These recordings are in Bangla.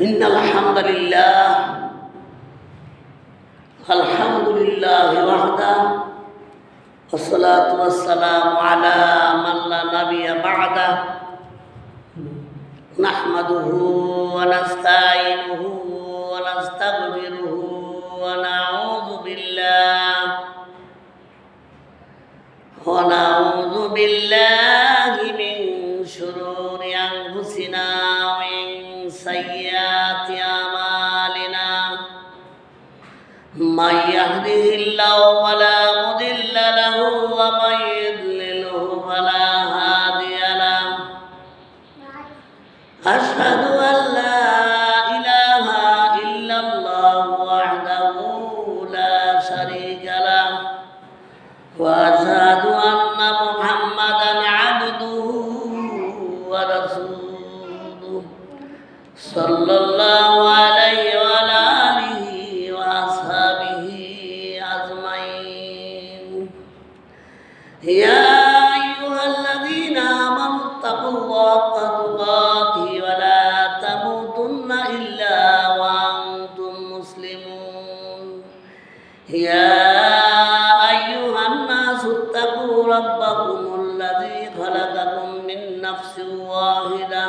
إن الحمد لله وحده والصلاة والسلام على من لا نبي بعده نحمده ونستعينه ونستغفره ونعوذ بالله من شرور أنفسنا ومن سيئات أعمالنا من يهده الله فلا مضل له ومن يضلله فلا هادي له أشهد أن لا إله إلا الله وحده لا شريك له وأشهد أن محمدا عبده ورسوله صلى الله عليه وعلى آله وأصحابه أجمعين يا أيها الذين آمنوا اتقوا الله حق تقاته ولا تموتن إلا وأنتم مسلمون يا أيها الناس اتقوا ربكم الذي خلقكم من نفس واحدة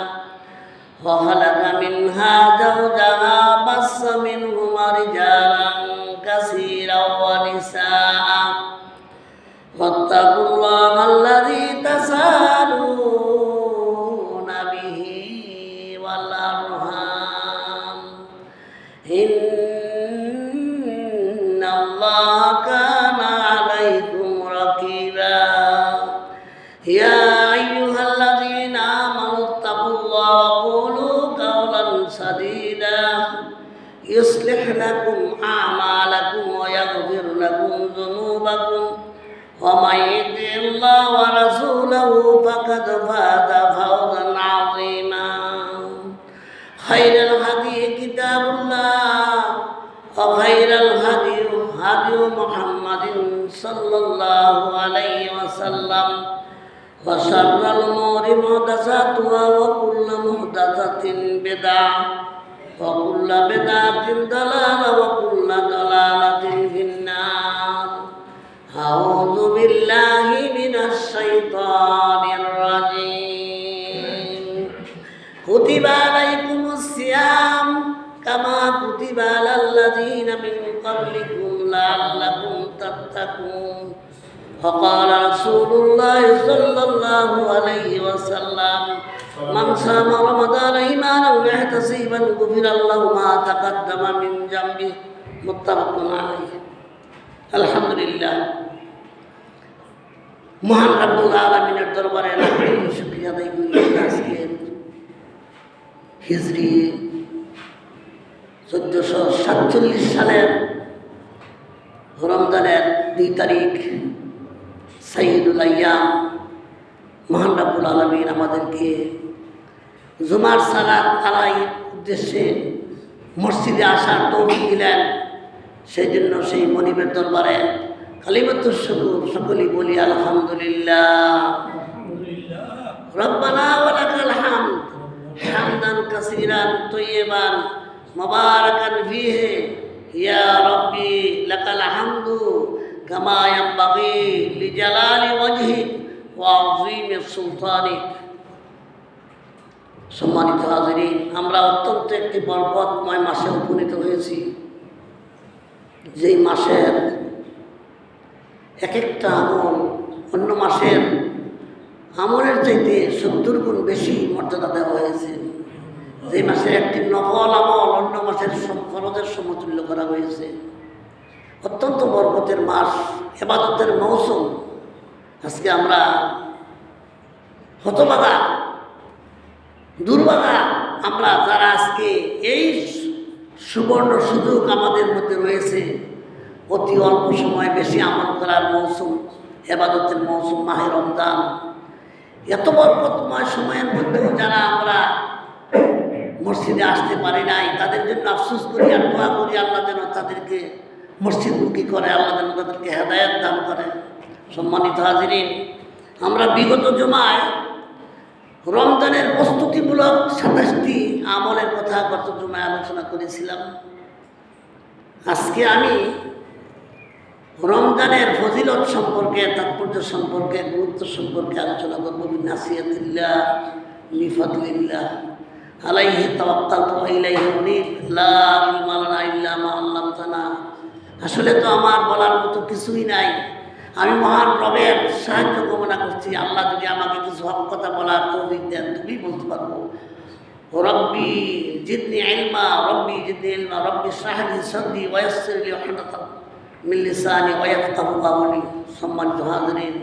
وخلق منها زوجها بث منهما رجالا كثيرا ونساء واتقوا الله الذي تساءلون به والأرحام إن الله كان عليكم رقيبا يا أيها الذين آمنوا اتقوا الله وقولوا قولا سديدا يصلح لكم أعمالكم ويغفر لكم ذنوبكم ومن يطع الله ورسوله فقد فاز فوزا عظيما خير الهدي كتاب الله وخير الهدي هدي محمد صلى الله عليه وسلم وشر الأمور محدثاتها وكل محدثة بدعة وكل بدعة ضلالة وكل ضلالة في النار أعوذ بالله من الشيطان الرجيم كتب عليكم الصيام كما كتب على الذين من قبلكم لعلكم تتقون وقال رسول الله صلى الله عليه وسلم من صام رمضان إيمانا واحتسابا غفر له ما تقدم من ذنبه متفق عليه الحمد لله মহান রব্বুল আলামিনের দরবারে লাখ শুকরিয়া আদায় করি। আজকে হিজরি 1447 সালের রমজানের 2 তারিখ সাইয়্যিদুল আইয়াম মহান রব্বুল আলামিন আমাদেরকে জুমার সালাত আদায়ের উদ্দেশ্যে মসজিদে আসার তৌফিক দিলেন। সেই জন্য সেই মনিবের দরবারে কালিমাতুশ শুকর সকলেই বলি আলহামদুলিল্লাহ। রব্বানা ওয়া লাকাল হামদ হামদান কাসীরান তাইয়্যিবান মুবারাকান ফীহি ইয়া রাব্বি লাকাল হামদু কামা ইয়ানবাগি লিজালালি ওয়াজহিক ওয়া আযীমি সুলতানিক। সম্মানিত হাজিরিন, আমরা অত্যন্ত একটি বরকতময় মাসে উপনীত হয়েছি। যেই মাসের এক একটা আমল অন্য মাসের আমলের চাইতে 70 গুণ বেশি মর্যাদা দেওয়া হয়েছে। যে মাসের একটি নফল আমল অন্য মাসের ফরজের সমতুল্য করা হয়েছে। অত্যন্ত বরকতের মাস, ইবাদতের মৌসুম। আজকে আমরা হতভাগা, দুর্ভাগা আমরা যারা আজকে এই সুবর্ণ সুযোগ আমাদের মধ্যে রয়েছে, অতি অল্প সময় বেশি আমল করার মৌসুম, ইবাদতের মৌসুম মাহে রমজান। এত বরকতময় সময়ের মধ্যেও যারা আমরা মসজিদে আসতে পারি নাই, তাদের জন্য আফসোস করি আর দোয়া করি আল্লাহ যেন তাদেরকে মসজিদমুখী করে, আল্লাহ যেন তাদেরকে হেদায়েত দান করে। সম্মানিত হাজিরিন, আমরা বিগত জুমায় রমজানের প্রস্তুতিমূলক 27টি আমলের কথা গত জুমায় আলোচনা করেছিলাম। আজকে আমি রমজানের ফজিলত সম্পর্কে, তাৎপর্য সম্পর্কে, গুরুত্ব সম্পর্কে আলোচনা করব। বিনাসিয়াতিল্লাহ লিফাদলিল্লাহ আলাইহি তাওয়াক্কালতু ওয়া ইলাইহি উনীব লা ইলমা লানা ইল্লা মা আল্লামতানা। আসলে তো আমার বলার মতো কিছুই নাই। আমি মহান রবের সাহায্য কামনা করছি। আল্লাহ যদি আমাকে কিছু হক কথা বলার তৌফিক দেন, তুমি বলতে পারবো। রব্বি জিদনি ইলমা, রব্বি জিদনি ইলমা, রব্বি ইশরাহ লি সাদরি ওয়া ইয়াসসির লি উহদাতাম মিন লিসানি ওয়া ইয়াফকাহু কাওলি। সম্মানিত হাজিরিন,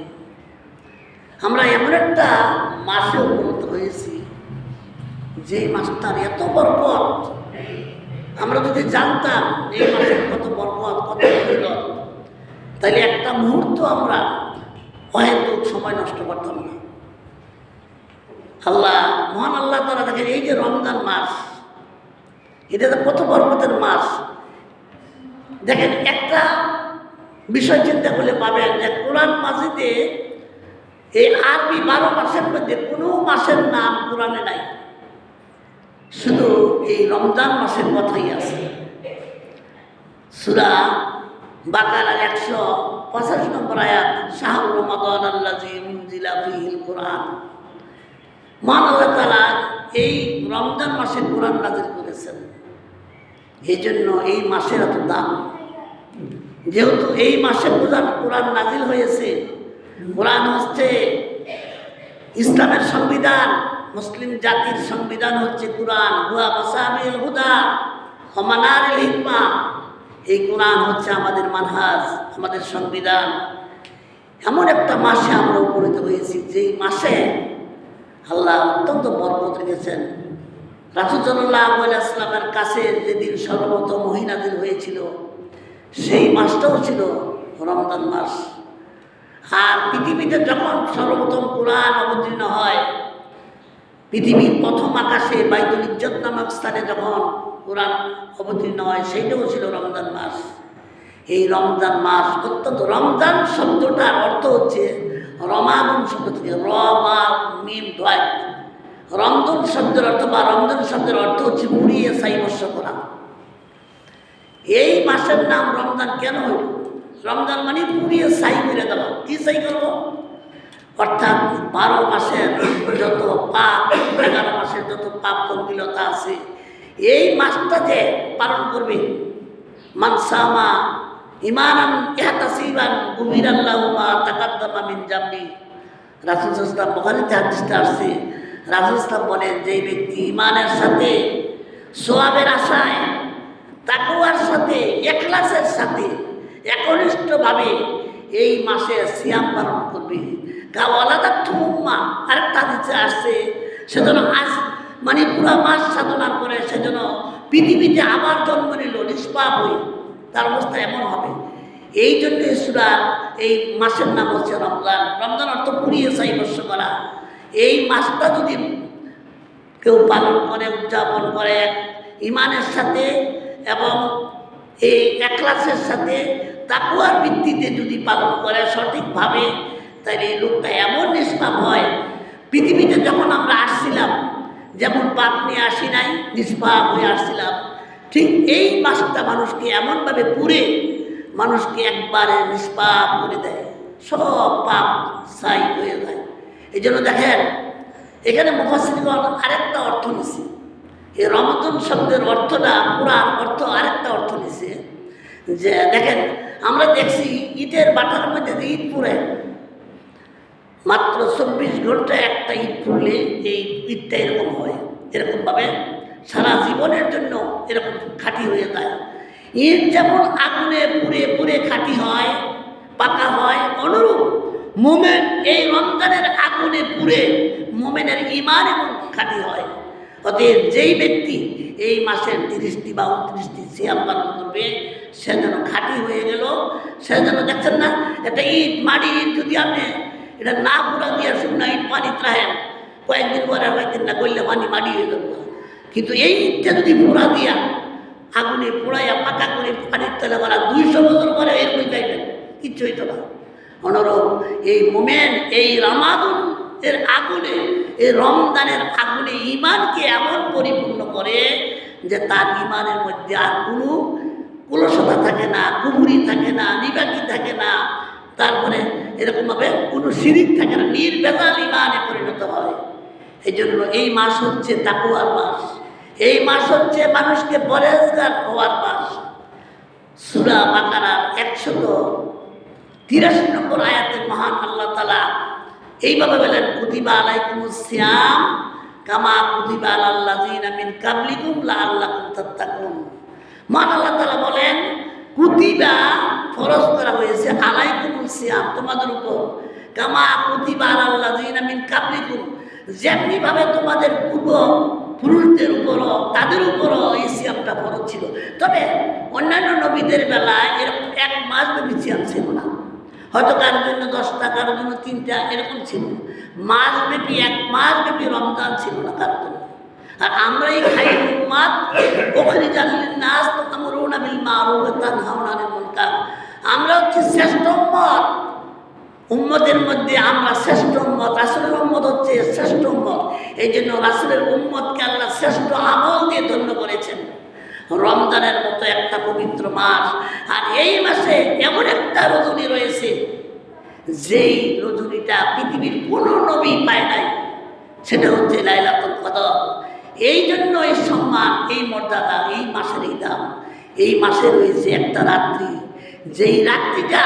আমরা এমন একটা মাসে উপনীত হয়েছি যে মাসটার এত বরকত। আমরা যদি জানতাম এই মাসের কত বরকত, কত ফজিলত, তাহলে একটা মুহূর্ত আমরা অহেতুক সময় নষ্ট করতাম না। আল্লাহ, মহান আল্লাহ তাআলা দেখেন, এই যে রমজান মাস, এটা তো কত বরকতের মাস। দেখেন, একটা বিষয় চিন্তা করলে পাবেন যে কোরআন মাজিদে এই আরবি 12 মাসের মধ্যে কোনো মাসের নাম কোরআনে নাই, শুধু এই রমজান মাসের কথাই আছে। সূরা বাকারার 185 নম্বর আয়াত, শাহরু রমাদান আল্লাযী উনজিলা ফীহিল কুরআন। মহান আল্লাহ তাআলা এই রমজান মাসে কোরআন নাযিল করেছেন। এই জন্য এই মাসের এত দাম। যেহেতু এই মাসে কোরআন নাযিল হয়েছে, কোরআন হচ্ছে ইসলামের সংবিধান, মুসলিম জাতির সংবিধান হচ্ছে কোরআন। হুয়া মাসাবিল হুদা ওয়া মানারিল হিকমা। এই কোরআন হচ্ছে আমাদের মানহাজ, আমাদের সংবিধান। এমন একটা মাসে আমরা উপনীত হয়েছি, যেই মাসে আল্লাহ অত্যন্ত বরকত রেখেছেন। রাসূল সাল্লাল্লাহু আলাইহি ওয়াসাল্লামের কাছে যেদিন সর্বপ্রথম ওহী নাযিল হয়েছিল, সেই মাসটাও ছিল রমজান মাস। আর পৃথিবীতে যখন সর্বপ্রথম কোরআন অবতীর্ণ হয়, পৃথিবীর প্রথম আকাশে বাইতুল ইজ্জত নামক স্থানে যখন কোরআন অবতীর্ণ হয়, সেইটাও ছিল রমজান মাস। এই রমজান মাস অত্যন্ত, রমজান শব্দটার অর্থ হচ্ছে রমাদুন শব্দ থেকে, রমা মিম দয়। রমজান শব্দের অর্থ বা রমজান শব্দের অর্থ হচ্ছে পুড়িয়ে ছাই বর্ষ করা। এই মাসের নাম রমজান কেন হইল? রমজান মানে পুড়িয়ে ছাই করে দেওয়া। কি ছাই করবো? অর্থাৎ 12 মাসের যত পাপ, 11 মাসের যত পাপ কবিলতা আছে, এই মাসটা যে পালন করবে, মানসামা ইমানান ইহতাসিবান গুফিরাল্লাহু মা তাকাদ্দামা মিন জামবি। রাসূল সাল্লাল্লাহু আলাইহি ওয়াসাল্লাম, বুখারীতে হাদিসটা আসছে, রাসূল সাল্লাল্লাহু বলেন, যেই ব্যক্তি ইমানের সাথে, সওয়াবের আশায়, তাকওয়ার সাথে, ইখলাসের সাথে, একনিষ্ঠভাবে এই মাসে সিয়াম পালন করবে, কাওয়ালাদাত উম্মাহ। আরেকটা হাদিসে আসছে, সেজন্য আজ মানে পুরো মাস সাধনার পরে সেজন্য পৃথিবীতে আবার জন্ম নিল নিষ্পাপ হয়ে, তার অবস্থা এমন হবে। এই জন্য সূরার এই মাসের নাম হচ্ছে রমজান। রমজান অর্থ পুড়িয়ে ছাই বর্ষ করা। এই মাসটা যদি কেউ পালন করে, উদযাপন করে ইমানের সাথে এবং এই ইখলাসের সাথে, তাকওয়ার ভিত্তিতে যদি পালন করে সঠিকভাবে, তাহলে এই লোকটা এমন নিষ্পাপ হয়। পৃথিবীতে যখন আমরা আসছিলাম, যেমন পাপ নিয়ে আসি নাই, নিষ্পাপ হয়ে আসছিলাম, ঠিক এই মাসটা মানুষকে এমনভাবে পুড়ে মানুষকে একবারে নিষ্পাপ করে দেয়, সব পাপ ছাই হয়ে যায়। এই জন্য দেখেন, এখানে মুফাসসিরগণ আরেকটা অর্থ নিছে। এই রমজান শব্দের অর্থটা, পুরান অর্থ আরেকটা অর্থ নিছে, যে দেখেন, আমরা দেখছি ঈদের বাটার মধ্যে যে ঈদ পুড়ে, মাত্র 24 ঘন্টা একটা ঈদ পুড়লে এই ঈদটা এরকম হয়। এরকমভাবে সারা জীবনের জন্য এরকম খাঁটি হয়ে যায়। ঈদ যেমন আগুনে পুড়ে পুড়ে খাঁটি হয়, পাকা হয়, অনুরূপ মোমেন এই রমজানের আগুনে পুড়ে মোমেনের ঈমান এবং খাঁটি হয়। অতএব যেই ব্যক্তি এই মাসের 30টি বা 29টি সিয়াম পালন করবে, সে যেন খাঁটি হয়ে গেল। সে যেন, দেখছেন না, একটা ঈদ, মাটি ঈদ যদি আপনি এটা না পুরা দিয়ে শুকনা ঈদ পানি ত্রাহেন, কয়েকদিন পরে কয়েকদিন না করলে পানি মাটি হয়ে যাবে না। কিন্তু এই ঈদটা যদি পুরা দিয়া আগুনে পোড়াইয়া পাকা করে পানির তলে করা, 200 বছর পরে এরকম যাইবেন, কিচ্ছু হইতো না। অনুরূপ এই মোমেন এই রামাদুন এর আগুনে এই রমজানের আগুনে ঈমানকে এমন পরিপূর্ণ করে যে তার ঈমানের মধ্যে আর কোনো কুলসতা থাকে না, কুফরি থাকে না, নিবাকি থাকে না, তারপরে এরকমভাবে কোনো শিরিক থাকে না, নির্ভেজাল ঈমানে পরিণত হয়। এই জন্য এই মাস হচ্ছে তাকওয়ার মাস, এই মাস হচ্ছে মানুষকে পরহেজগার হওয়ার মাস। সূরা বাকারার 183 নম্বর আয়াতে মহান আল্লাহ তাআলা এইভাবে বলেন, কুতিবা আলাইকুমুস সিয়াম কামা কুতিবা আলাল লাযিনা মিন কাবলিকুম লাআল্লাকুম তাত্তাকুন। মহান আল্লাহ তাআলা বলেন, কুতিবা ফরজ করা হয়েছে, আলাইকুমুস সিয়াম তোমাদের উপর, কামা কুতিবা আলাল লাযিনা মিন কাবলিকুম যেমনি ভাবে তোমাদের পূর্ব পুরুষদের উপরও তাদের উপরও এই সিয়ামটা ফরজ ছিল। তবে অন্যান্য নবীদের বেলায় এরকম এক মাস ব্যাপী সিয়াম ছিল না, হয়তো কারোর জন্য 10টা, কারোর জন্য 3টা, এরকম ছিল। মাস ব্যাপী, এক মাস ব্যাপী রমজান ছিল না কারোর জন্য। আর আমরা এই খায়রুল উম্মাত উখরিজাত লিন-নাস তা'মুরুনা বিল মা'রুফ ওয়া তানহাউনা আনিল মুনকার, আমরা হচ্ছে শ্রেষ্ঠ উম্মত। উম্মতের মধ্যে আমরা শ্রেষ্ঠ উম্মত, রাসূলের উম্মত হচ্ছে শ্রেষ্ঠ উম্মত। এই জন্য রাসূলের উম্মতকে আল্লাহ শ্রেষ্ঠ আমল দিয়ে ধন্য করেছেন। রমজানের মতো একটা পবিত্র মাস, আর এই মাসে এমন একটা রজনী রয়েছে যেই রজনীটা পৃথিবীর কোনো নবী পায় নাই, সেটা হচ্ছে লাইলাতুল কদর। এই জন্য এই সম্মান, এই মর্যাদা, এই মাসের এই দাম। এই মাসে রয়েছে একটা রাত্রি, যেই রাত্রিটা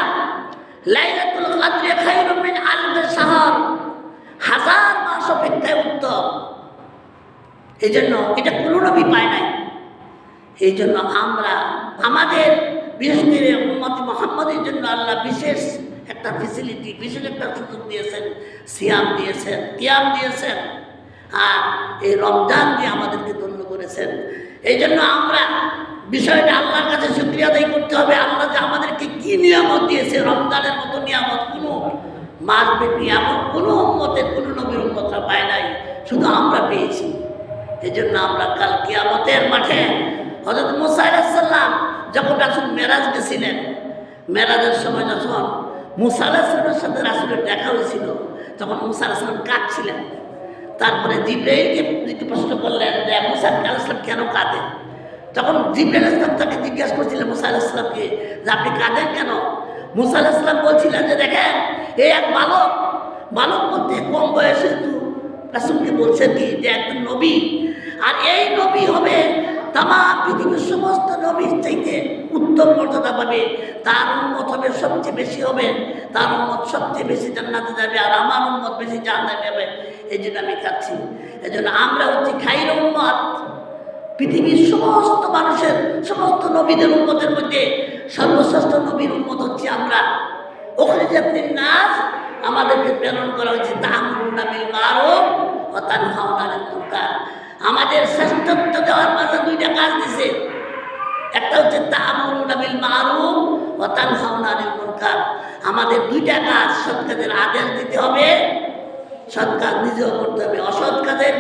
লাইলাতুল কদরে খায়রুম মিন আলফি শাহর, 1000 মাস অপেক্ষায় উত্তম। এই জন্য এটা কোনো নবী পায় নাই। এই জন্য আমরা আমাদের বিশেষ করে উম্মতে মুহাম্মাদের জন্য আল্লাহ বিশেষ একটা ফেসিলিটি, বিশেষ একটা সুযোগ দিয়েছেন, সিয়াম দিয়েছেন, কিয়াম দিয়েছেন, আর এই রমজান দিয়ে আমাদেরকে ধন্য করেছেন। এই জন্য আমরা বিষয়টা আল্লাহর কাছে শুকরিয়া আদায় করতে হবে। আল্লাহ যে আমাদেরকে কি নিয়ামত দিয়েছে, রমজানের মতো নিয়ামত কোনো মাসব্যাপী এমন কোনো উম্মতের, কোনো নবীর উম্মতরা পায় নাই, শুধু আমরা পেয়েছি। এই জন্য আমরা কাল কিয়ামতের মাঠে হযরত মুসা আলাইহিস সালাম যখন রাসূল মেরাজ গেছিলেন, মেরাজের সময় যখন মুসা আলাইহিস সালামের সাথে রাসূলের দেখা হয়েছিল, তখন মুসা আলাইহিস সালাম কাঁদছিলেন। তারপরে জিবরাইলকে প্রশ্ন করলেন যে মুসা আলাইহিস সালাম কেন কাঁদেন? তখন জিবরাইল আলাইহিস সালাম তাকে জিজ্ঞাসা করছিলেন মুসা আলাইহিস সালামকে যে আপনি কাঁদেন কেন? মুসা আলাইহিস সালাম বলছিলেন যে দেখেন, এই এক বালক বলতে কম বয়সে তো রাসূলকে বলছে কি যে একজন নবী, আর এই নবী হবে তাম পৃথিবীর সমস্ত নবীর চাইতে উত্তম মর্যাদা পাবে, তার উম্মত হবে সবচেয়ে বেশি হবে, তার উম্মত সবচেয়ে বেশি জান্নাতে যাবে, আর আমার উম্মত বেশি জান্নাতে যাবে। এই জন্য আমি কাঁদছি। এই জন্য আমরা হচ্ছি খায়রুল উম্মত, পৃথিবীর সমস্ত মানুষের, সমস্ত নবীদের উম্মতের মধ্যে সর্বশ্রেষ্ঠ নবীর উম্মত হচ্ছে আমরা। উখরিজাত লিন-নাস, আমাদেরকে প্রেরণ করা হয়েছে তা'মুরুনা বিল মা'রুফ ওয়া তানহাউনা আনিল মুনকার। আমাদের শ্রেষ্ঠত্ব দেওয়ার মাঝে 2টা কাজ দিছে, একটা হচ্ছে তা'মুরুনা বিল মা'রুফ ওয়া তানহাউনা আনিল মুনকার। আমাদের 2টা কাজ, সৎ কাজের আদেশ দিতে হবে, সৎ কাজ নিজেও করতে হবে, অসৎ কাজের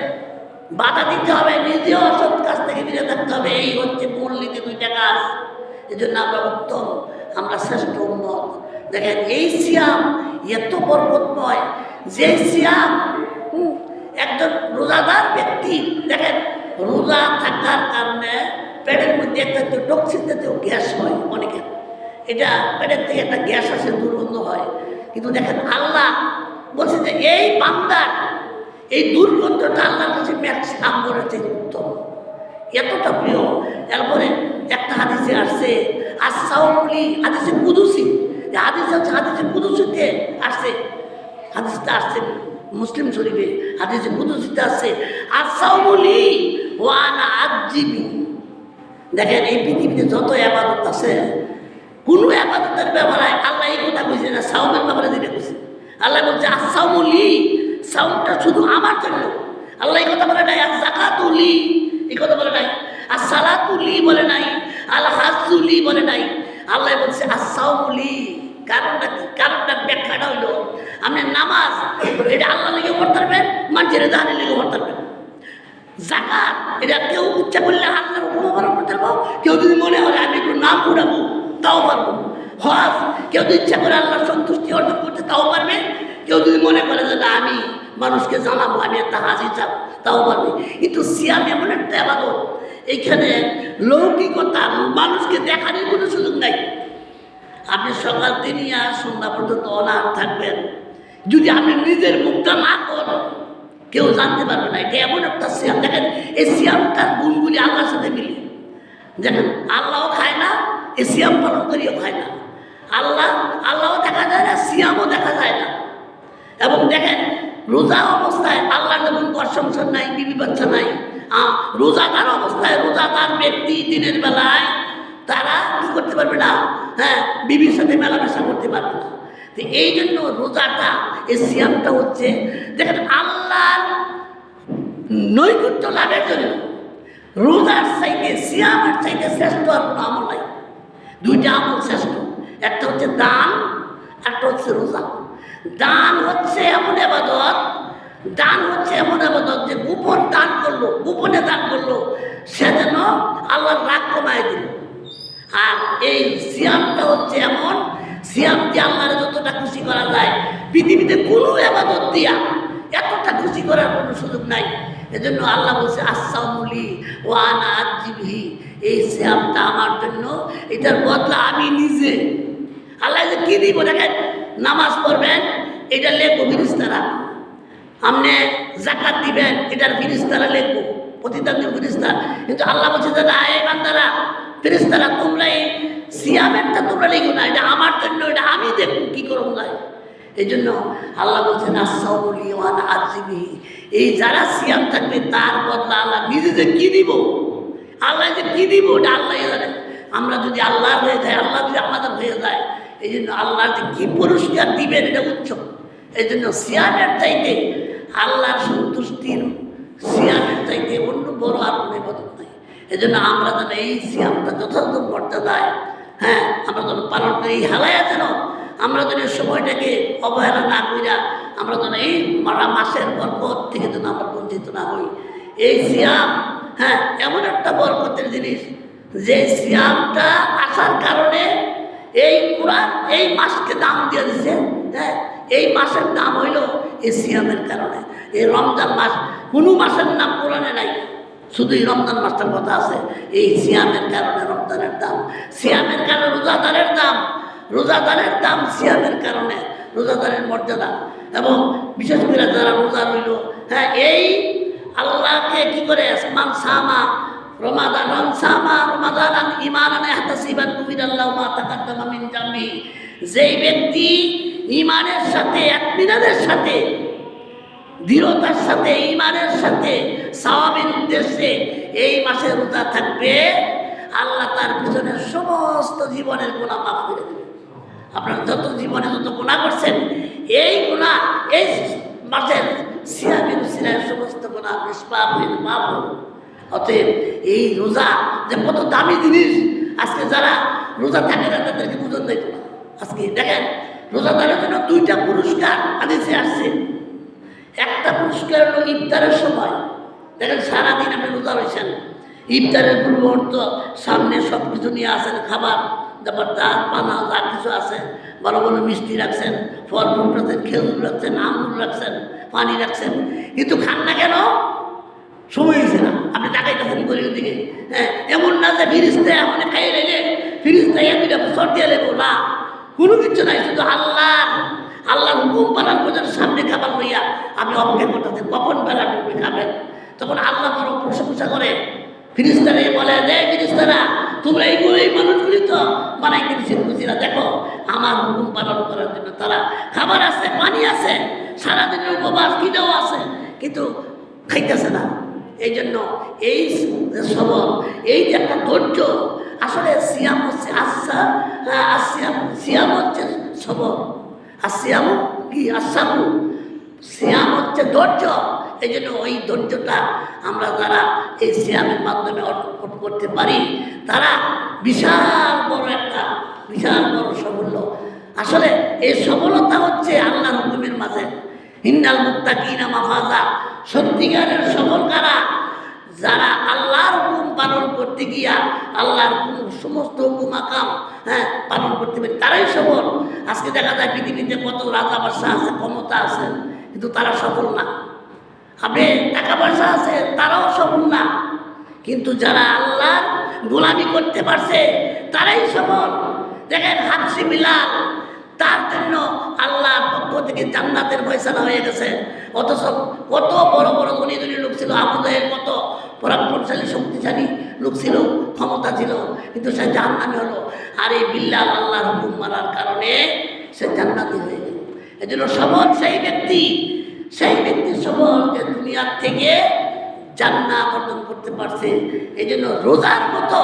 বাধা দিতে হবে, নিজেও অসৎ কাজ থেকে বিরত থাকতে হবে। এই হচ্ছে মূলনীতি 2টা কাজ। এই জন্য আমরা উত্তম, আমরা শ্রেষ্ঠ উম্মত। দেখেন এই সিয়াম এত বরকতময়, যে সিয়াম একজন রোজাদার ব্যক্তি, দেখেন রোজা থাকার কারণে পেটের মধ্যে একটা টক্সিন জাতীয় গ্যাস হয় অনেকের, এটা পেটের থেকে একটা গ্যাস আসে, দুর্গন্ধ হয়। কিন্তু দেখেন আল্লাহ বলছে যে এই বান্দার এই দুর্গন্ধটা আল্লাহর কাছে ম্যাক্সিমাম বলে থেকে উত্তম, এতটা প্রিয়। এরপরে একটা হাদিসে আসছে আস-সাওমুলি, হাদিসে কুদুসি, হাদিস হচ্ছে হাদিসে কুদুসিতে আসছে, হাদিসটা আসছে মুসলিম শরীফে, হাদিসে কুদুসিতে আসছে আস-সাওমুলি ওয়া আনা আযিবি। দেখেন এই পৃথিবীতে যত ইবাদত আছে, কোনো ইবাদতের ব্যাপারে আল্লাহ এই কথা কইছে না, সাওমের ব্যাপারে যেটা কইছে আল্লাহ বলছে আস-সাওমুলি, সাওমটা শুধু আমার জন্য। আল্লাহ এই কথা বলে নাই, আস-যাকাতুলি এই কথা বলে নাই, আস-সালাতুলি বলে নাই, আল-হাজ্জুলি বলে নাই। আল্লাহ বলছে আস-সাওমুলি। কারণটা কি? কারণটা ব্যাখ্যাটা হইল, আপনি নামাজ এটা আল্লাহ লেগে পড়তে পারবেন, মানুষের দানের লেগে পড়তে পারবেন। যাকাত এটা কেউ ইচ্ছা করলে আল্লাহর উপকরণ করতে পারবো, কেউ যদি মনে হয় আমি একটু নাম উঠাবো তাও পারবো। হজ কেউ যদি ইচ্ছা করে আল্লাহর সন্তুষ্টি অর্জন করতে তাও পারবে, কেউ যদি মনে করে যে না আমি মানুষকে জানাবো আমি একটা হাজি চাপ, তাও পারবে। কিন্তু সিয়াম এমন একটা ইবাদত, এইখানে লৌকিকতা, মানুষকে দেখানোর কোনো সুযোগ নাই। আপনি সকাল থেকে আর সন্ধ্যা পর্যন্ত অনাহার থাকবেন, যদি আপনি নিজের মুখটা না করেন কেউ জানতে পারবে না। এটা এমন একটা সিয়াম, দেখেন এই সিয়ামটার গুণগুলি আল্লাহর সাথে মিলে। দেখেন আল্লাহও খায় না, এই সিয়াম পালন করিও খায় না। আল্লাহও দেখা যায় না, সিয়ামও দেখা যায় না। এবং দেখেন রোজা অবস্থায় আল্লাহর যেমন প্রশংসা নাই, বিবি বাচ্চা নাই, রোজাদার অবস্থায় রোজাদার ব্যক্তি দিনের বেলায় তারা কি করতে পারবে না, হ্যাঁ, বিবির সাথে মেলামেশা করতে পারবে না। তো এই জন্য রোজাটা, এই সিয়ামটা হচ্ছে দেখেন আল্লাহর নৈকট্য লাভের জন্য। রোজার চাইতে, সিয়ামের চাইতে শ্রেষ্ঠ আর কোনো আমল নাই। দুইটা আমল শ্রেষ্ঠ, একটা হচ্ছে দান, একটা হচ্ছে রোজা। দান হচ্ছে এমন ইবাদত, যে গোপন দান করলো, গোপনে দান করলো, সে যেন আল্লাহর রাগ কমায় দিল। আর এই সিয়ামটা হচ্ছে এমন সিয়াম যে আল্লাহর যতটা খুশি করা যায়, পৃথিবীতে কোনো ইবাদত দিয়া এতটা খুশি করার কোনো সুযোগ নাই। এজন্য আল্লাহ বলছে আসামুলি ও আনা আজিবিহি, এই সিয়ামটা আমার জন্য, এটার বদলা আমি নিজে। আল্লাহ যে কী দিব দেখেন, নামাজ পড়বেন এটা লেখবো ফিরিস্তারা, আপনি জাকাত দিবেন এটার ফিরিস্তারা লেখবো, প্রতিদান ফিরিস্তা। কিন্তু আল্লাহ বলছে যে না, এই বান্দারা, ফিরিস্তারা তোমরা এই সিয়ামেরটা তোমরা লিখো না, এটা আমার জন্য, এটা আমি দেখবো কী করবো যায়। এই জন্য আল্লাহ বলছেন আসাউলি ওয়ান আজিবি, এই যারা সিয়াম থাকবে তার বদলা আল্লাহ নিজে যে কী দিব, আল্লাহ যে কী দিব ওটা আল্লাহ জানে। আমরা যদি আল্লাহর হয়ে যায়, আল্লাহ যদি আমাদের হয়ে যায়, এই জন্য আল্লাহ যে কী পুরস্কার দিবেন এটা উচ্চ। এই জন্য সিয়ামের চাইতে, আল্লাহর সন্তুষ্টির সিয়ামের চাইতে অন্য বড় আর কোনো ইবাদত নাই। এই জন্য আমরা যেন এই সিয়ামটা যথাযথ মর্যাদায়, হ্যাঁ, আমরা যেন পালন করি। এই হেলায়া যেন আমরা যেন সময়টাকে অবহেলা না করিয়া আমরা যেন এই মাসের বরকত থেকে যেন আমরা বঞ্চিত না হই। এই সিয়াম, হ্যাঁ, এমন একটা বরকতের জিনিস যে সিয়ামটা আসার কারণে এই কোরআন এই মাসকে দাম দিয়ে দিচ্ছে। হ্যাঁ, এই মাসের দাম হইল এই সিয়ামের কারণে। এই রমজান মাস, কোনো মাসের নাম কোরআনে নাই, শুধু এই রমজান মাসটার কথা আছে। এই সিয়ামের কারণে রমজানের দাম, সিয়ামের কারণে রোজাদারের দাম, রোজাদারের দাম সিয়ামের কারণে, রোজাদারের মর্যাদা। এবং বিশেষ করে যারা রোজা রইল, হ্যাঁ, এই আল্লাহকে কি করে মান সামা রমাদান ঈমানান ইহতাসিবান কুফিরাল্লাহু মা তাকাদ্দামা মিন জামবি, যেই ব্যক্তি ঈমানের সাথে, ইত্মিনানের সাথে, দৃঢ়তার সাথে, ঈমানের সাথে, সওয়াবের উদ্দেশ্যে এই মাসে রোজা থাকবে, আল্লাহ তার পিছনে সমস্ত জীবনের গুনাহ মাফ করে দেবে। আপনার যত জীবনে যত গুনাহ করছেন, এই গুনাহ এই মাসের সিয়ামের উসিলায় সমস্ত গুনাহ নিষ্পাপ হয়ে মাফ হবে। অতএব এই রোজা যে কত দামি জিনিস, আজকে যারা রোজা থাকে না তাদেরকে বুঝন দেয় না। আজকে দেখেন রোজাদারের জন্য দুইটা পুরস্কার হাদিসে আসছে। একটা পুরস্কার হলো ইফতারের সময়। দেখেন সারাদিন আপনি রোজা রয়েছেন, ইফতারের পূর্ব মুহূর্ত সামনে সব কিছু নিয়ে আসেন, খাবার তারপর ডাল পানা যা কিছু আছে, ভালো ভালো মিষ্টি রাখছেন, ফল ফুল রাখছেন, খেজুর রাখছেন, আঙুর রাখছেন, পানি রাখছেন, কিন্তু খান না কেন? সময় হয়েছে না, আপনি তাকাইতেছেন গরিবের দিকে। হ্যাঁ, এমন না যে ফিরিস্তে এমন খাইয়ে নিলে ফিরিস্তে দুইটা সর্দিয়া লেবো না, কোনো কিছু নাই, শুধু আল্লাহর হুকুম পালন করে সামনে খাবার লইয়া আমি অপেক্ষা করতেছি কখন বেলা ডুববে খাবেন। তখন আল্লাহ বড় প্রশংসা করে, ফিরিস্তারা বলে, দে ফিরিস্তারা, তোমরা এই মানুষগুলি তো বানাই কিনেছেন বুঝিরা, দেখো আমার হুকুম পালন করার জন্য তারা খাবার আছে, পানি আছে, সারাদিনের উপবাস খিদেও আছে, কিন্তু খাইতেছে না। এই জন্য এই যে সবল, এই যে একটা ধৈর্য, আসলে সিয়াম হচ্ছে সিয়াম হচ্ছে সবল, আর সিয়াম কি আসাবু, সিয়াম হচ্ছে ধৈর্য। এই জন্য ওই ধৈর্যটা আমরা যারা এই সিয়ামের মাধ্যমে অর্জন করতে পারি, তারা বিশাল বড় সাফল্য। আসলে এই সফলতা হচ্ছে আল্লাহর হুকুমের মাঝে। ইন্নাল মুত্তাকিনা মাফাজা, সত্যিকারের সফল কারা? যারা আল্লাহর হুকুম পালন করতে গিয়া আল্লাহর সমস্ত হুকুম আকাম, হ্যাঁ, পালন করতে পারে, তারাই সফল। আজকে দেখা যায় পৃথিবীতে কত রাজা বাদশাহ আছে, ক্ষমতা আছে, কিন্তু তারা সফল না। আপনি টাকা পয়সা আছে, তারাও সফল না। কিন্তু যারা আল্লাহর গোলামি করতে পারছে তারাই সফল। দেখেন হাবশী বিলাল, তার জন্য আল্লাহর পক্ষ থেকে জান্নাতের ফয়সালা হয়ে গেছে। অথচ কত বড় বড় ধনী ধনী লোক ছিল, আবু জাহেল কত পরাক্রমশালী শক্তিশালী লোক ছিল, ক্ষমতা ছিল, কিন্তু সে জাহান্নামী হলো। আর এই বিল্লাল আল্লাহর হুকুম মানার কারণে সে জান্নাতি হয়ে গেল। এজন্য সফল সেই ব্যক্তি সফল যে দুনিয়ার থেকে জান্নাত অর্জন করতে পারছে। এই জন্য রোজার মতো,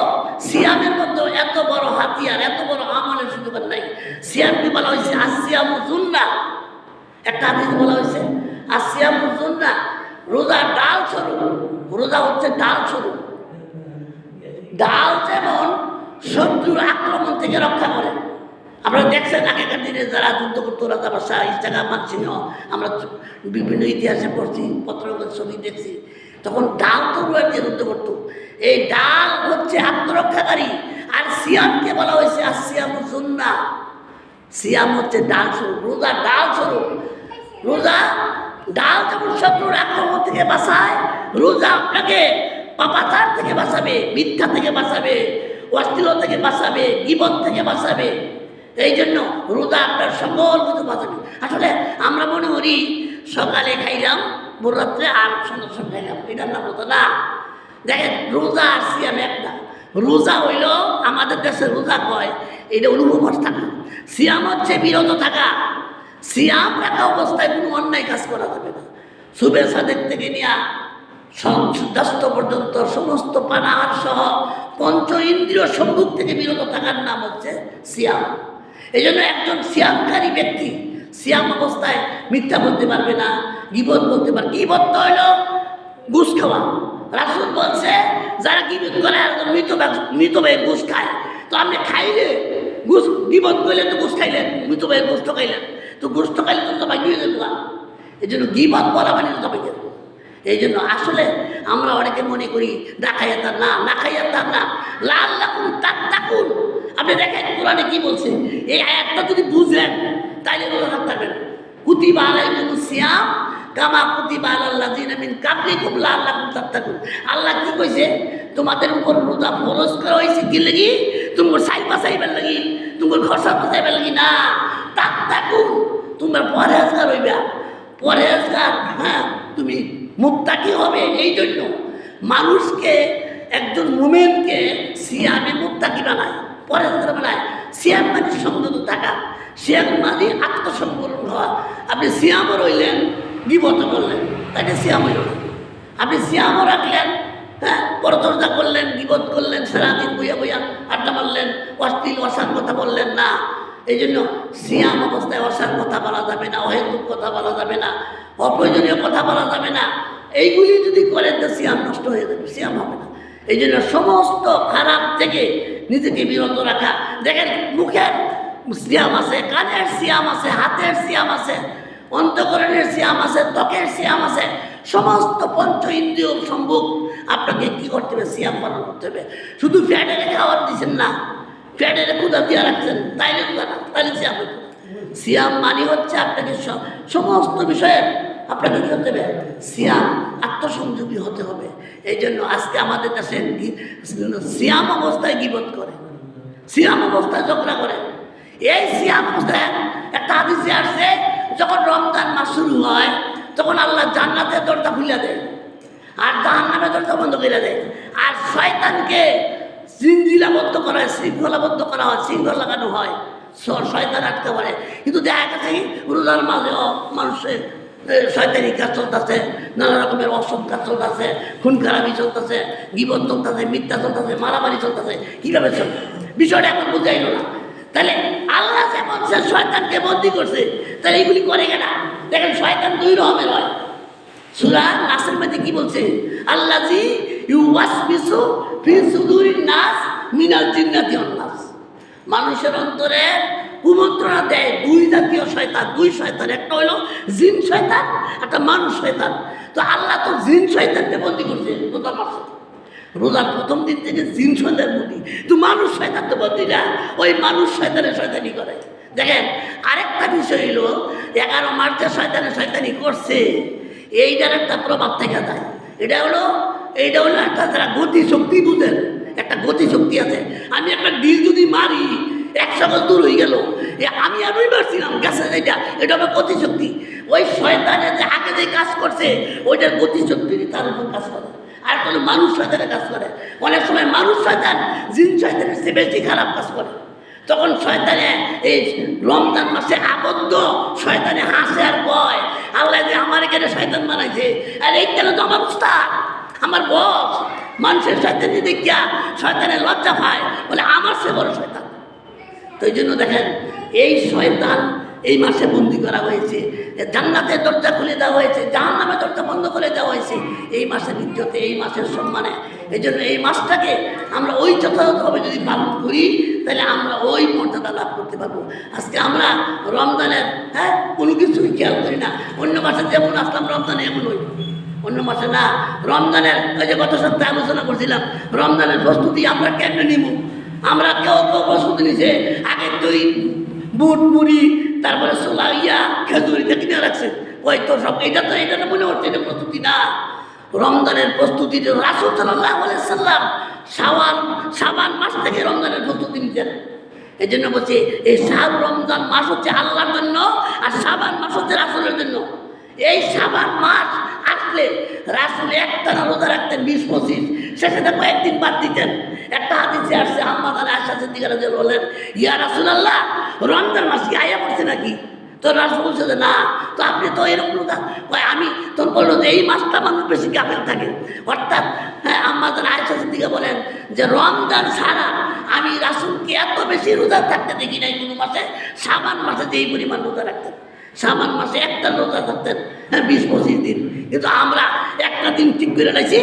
সিয়ামের মতো এত বড় হাতিয়ার, এত বড় আমলের সুযোগ নাই। সিয়ামকে বলা হয়েছে আসিয়ামু জুন্নাহ। একটা হাদিসে বলা হয়েছে আসিয়ামু জুন্নাহ, রোজা ডাল স্বরূপ। রোজা হচ্ছে ডাল স্বরূপ। ডাল যেমন শত্রুর আক্রমণ থেকে রক্ষা করে। আমরা দেখছেন আগেকার দিনে যারা যুদ্ধ করতো, রাজা বাদশাহ, ইস্তাকা মানসিংহ, আমরা বিভিন্ন ইতিহাসে পড়ছি, পত্রগত ছবি দেখছি, তখন ডাল তরুয়ার দিয়ে যুদ্ধ করতো। এই ডাল হচ্ছে আত্মরক্ষাকারী। আর সিয়ামকে বলা হয়েছে আসিয়ামু জুন্নাহ। সিয়াম হচ্ছে ডাল স্বরূপ, রোজা ডাল স্বরূপ। রোজা ডাল যেমন শত্রুর আক্রমণ থেকে বাঁচায়, রোজা আপনাকে পাপাচার থেকে বাঁচাবে, মিথ্যা থেকে বাঁচাবে, অশ্লীলতা থেকে বাঁচাবে, গীবত থেকে বাঁচাবে। এই জন্য রোজা আপনার সকল কিছু বাঁচাবে। আসলে আমরা মনে করি সকালে খাইলাম, ভোররাত্রে আর সন্ধ্যা খাইলাম, এটার নাম রোজা না। দেখেন রোজা আর সিয়াম একটা। রোজা হইল আমাদের দেশে রোজা কয়, এটা অনুভব থাকা। সিয়াম হচ্ছে বিরত থাকা। সিয়াম রাখা অবস্থায় কোনো অন্যায় কাজ করা যাবে না। সুবে সাদেক থেকে নিয়ে সূর্যাস্ত পর্যন্ত সমস্ত পানাহার সহ পঞ্চ ইন্দ্রিয় সম্মুখ থেকে বিরত থাকার নাম হচ্ছে সিয়াম। এই জন্য একজন সিয়ামকারী ব্যক্তি সিয়াম অবস্থায় মিথ্যা বলতে পারবে না, গীবত বলতে পারবে। গীবত তো হইল ঘুষ খাওয়া। রাসূল বলছে যারা গীবত করে মৃত ভাইয়ের ঘুষ খায়। তো আপনি খাইলে ঘুষ, গীবত করলে তো ঘুষ খাইলেন, মৃত ভাইয়ের ঘুষ খাইলেন, তো ঘুষ খাইলে তো সবাই দিয়ে দেবো। এই জন্য গীবত বলা মানে সবাই দেবো। এই জন্য আসলে আমরা অনেকে মনে করি না খাইয়া তার না, না খাইয়া তার না, লাল লাকুন তার তাকুন। আপনি দেখেন কোরআনে কি বলছে, এই আয়াতটা যদি বুঝেন তাইলে রোজা রাখতে পারবেন। কুতিবা আলাইকুমুস সিয়াম কামা কুতিবা আলাল্লাযিনা মিন ক্বাবলিকুম লাআল্লাকুম তাত্তাকুন। আল্লাহ কি কইছে, তোমাদের উপর রোজা ফরজ করা হয়েছে কি লাগি? তোমার সাই বাঁচাইবার লাগি, তোমার খরচা বাঁচাইবার লাগি না, তাত্তাকুন, তোমরা পরহেজগার হইবা। পরহেজগার, হ্যাঁ, তুমি মুত্তাকি হবে। এই জন্য মানুষকে, একজন মুমিনকে সিয়ামে মুত্তাকি বানায়, পরহেজগার বানায়। সিয়াম মানে সংযত থাকা, সিয়াম মানে আত্মসম্বরণ হওয়া। আপনি সিয়ামও রইলেন, গীবত করলেন, তাকে সিয়াম হইল না। আপনি সিয়ামও রাখলেন, হ্যাঁ, পরচর্চা করলেন, গীবত করলেন, সারাদিন বইয়া বইয়া আড্ডা মারলেন, অশ্লীল অসার কথা বললেন না। এই জন্য সিয়াম অবস্থায় অসার কথা বলা যাবে না, অহেতুক কথা বলা যাবে না, অপ্রয়োজনীয় কথা বলা যাবে না। এইগুলি যদি করেন তো সিয়াম নষ্ট হয়ে যাবে, সিয়াম হবে না। এই জন্য সমস্ত খারাপ থেকে নিজেকে বিরত রাখা। দেখেন মুখের সিয়াম আছে, কানের সিয়াম আছে, হাতের সিয়াম আছে, অন্তঃকরণের সিয়াম আছে, ত্বকের সিয়াম আছে। সমস্ত পঞ্চ ইন্দ্রিয় সম্মুখ আপনাকে কি করতে হবে? সিয়াম পালন করতে হবে। শুধু ফ্যাটের খাবার দিচ্ছেন না, ফ্যাটের ক্ষুধা দিয়ে রাখছেন, তাইলে না, তাইলে সিয়াম হইতে। সিয়াম মানে হচ্ছে আপনাকে সমস্ত বিষয়ে আপনাকে কী হতে হবে? সিয়াম, আত্মসংযমী হতে হবে। এই জন্য আজকে আমাদের দেশে সিয়াম অবস্থায় গীবত করে, সিয়াম অবস্থায় ঝগড়া করে। এই সিয়াম অবস্থায় একটা হাদিসে আসছে, যখন রমজান মাস শুরু হয় তখন আল্লাহ জান্নাতের দরজা খুলে দেয় আর জাহান্নামের দরজা বন্ধ করে দেয়। আর শয়তানকে জিঞ্জিলাবদ্ধ করা হয়, শৃঙ্খলাবদ্ধ করা হয়, শৃঙ্খল লাগানো হয়, শয়তান আটকে পড়ে। কিন্তু দেখা গেছে রোজার মাঝেও মানুষের শয়তানি কাজ চলতেছে, নানা রকমের অসৎ কাজ চলতেছে, খুন খারাপি চলতেছে, গীবত চলতেছে, মিথ্যা চলতেছে, মারামারি চলতেছে। কীভাবে চলবে বিষয়টা এখন বুঝাইল না। তাহলে আল্লাহ যেমন সে শয়তানকে বন্দী করছে, তাহলে এইগুলি করে কেনা? দেখেন শয়তান দুই রকমের হয়। সূরা নাসের মধ্যে কি বলছে? আল্লাযী ইউওয়াসবিসু ফি সুদুরিন নাস মিনাল জিন্নাতি ওয়ান নাস। মানুষের অন্তরে কুমন্ত্রণা দেয় দুই জাতীয় শয়তান, দুই শয়তান, একটা হলো জিন শয়তান, একটা মানুষ শয়তান। তো আল্লাহ তো জিন শয়তানকে বন্দী করছে রোজার মাসে। রোজার প্রথম দিন থেকে জিন শয়তান বন্দী, তো মানুষ শয়তান তো বন্দী না, ওই মানুষ শয়তানের শয়তানি করে। দেখেন আরেকটা বিষয় হলো 11 মাস যে শয়তানি করছে এইটার একটা প্রভাব থেকে যায়। এইটা হলো একটা যারা গতি শক্তি বুঝেন, একটা গতি শক্তি আছে। আমি একটা ডিল যদি মারি 100 গজ দূর হয়ে গেল, আমি আর ওই মারছিলাম গেছে, এটা হবে গতি শক্তি। ওই শয়তানে যে আগে যে কাজ করছে ওইটার গতি শক্তি তার উপর কাজ করে। আর কোনো মানুষ শয়তানের কাজ করে। অনেক সময় মানুষ শয়তান জিন শয়তানের চেয়ে বেশি খারাপ কাজ করে। তখন শয়তানে এই রমজান মাসে আবদ্ধ শয়তানে হাসে আর কয়, আল্লাহ যে আমার এখানে শয়তান বানাইছে, আর এই কেন তো আমার উস্তাদ, আমার বস। মানুষের শয়তানি দেখিয়া শয়তানের লজ্জা পায়, বলে আমার সে বড় শয়তান। তো এই জন্য দেখেন এই শয়তান এই মাসে বন্দি করা হয়েছে, জান্নাতের দরজা খুলে দেওয়া হয়েছে, জাহান্নামের দরজা বন্ধ করে দেওয়া হয়েছে এই মাসের ইজ্জতে, এই মাসের সম্মানে। এই জন্য এই মাসটাকে আমরা ওই যথাযথভাবে যদি পালন করি তাহলে আমরা ওই মর্যাদা লাভ করতে পারবো। আজকে আমরা রমজানের কোনো কিছুই খেয়াল করি না। অন্য মাসে যেমন আসলাম রমজানে এমন হই, অন্য মাসে না। রমজানের ওই যে গত সপ্তাহে আলোচনা করছিলাম, রমজানের প্রস্তুতি আমরা কেমনে নিব। আমরা কেউ প্রস্তুতি নিছে আগে দই বুট মুড়ি তারপরে সোলা খেজুরিতে কিনে রাখছে, ওই তো সব এটা মনে হচ্ছে এটা প্রস্তুতি না। রমজানের প্রস্তুতি রাসূল সাল্লাল্লাহু আলাইহি সাল্লাম শাবান মাস থেকে রমজানের প্রস্তুতি নিতেন। এই জন্য বলছে এই শাহরুর রমজান মাস হচ্ছে আল্লাহর জন্য, আর শাবান মাস হচ্ছে রাসূলের জন্য। এই শাবান মাস আসলে রাসূল একটানা রোজা রাখতেন 20-25, শেষে কয়েকদিন বাদ দিতেন। একটা হাদিসে আসছে আম্মা আয়েশা সিদ্দিকা রাদিয়াল্লাহু বলেন, ইয়া রাসূলুল্লাহ রমজান মাস কি আয়া পড়ছে নাকি? তো রাসূল বলছে যে না, তো আপনি তো এরকম রোজা। আমি তখন বললো যে এই মাসটা মানুষ বেশি গাফেল থাকে। অর্থাৎ আম্মা আয়েশা সিদ্দিকা বলেন যে রমজান ছাড়া আমি রাসূলকে এত বেশি রোজা থাকতে দেখি নাই কোনো মাসে, শাবান মাসে যেই পরিমাণ রোজা রাখতেন। শাবান মাসে একটা রোজা থাকতেন 20-25 দিন, কিন্তু আমরা একটা দিন ঠিক করে রাখছি